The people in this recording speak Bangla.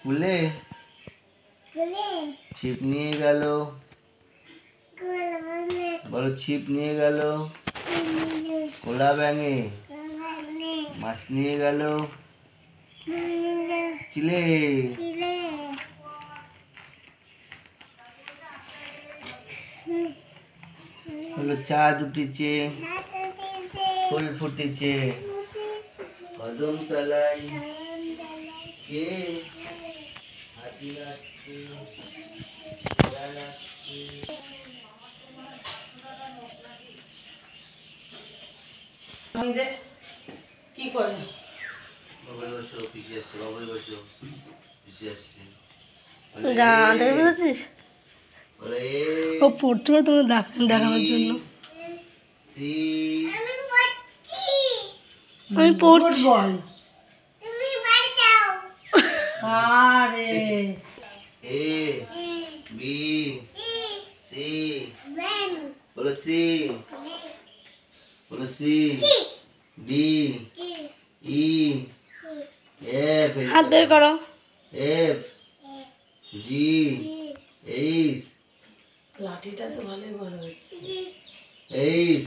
স্কুলে ছিপ নিয়ে গেল। বলো ছিপ নিয়ে গেল। কোলা ব্যাঙে মাছ নিয়ে গেল। চিলে বলো চাঁদ উঠেছে, ফুল ফুটেছে, কদম তলায় কে হাতি নাচছে, ঘোড়া নাচছে। কি করে বাবাই বসো, পিসি আসছে, বাবাই বসো, পিসি আসছে। গান থেকে বুঝেছিস? বলে ও পড়ছিল তোমার দেখানোর জন্য। আমি পড়ছি। আরে এ বি সি বলো সি, বলো সি ডি ই এফ, হাত বের করো। এফ জি এইচ, লাঠিটা তো ভালোই বড় হয়েছে। এইচ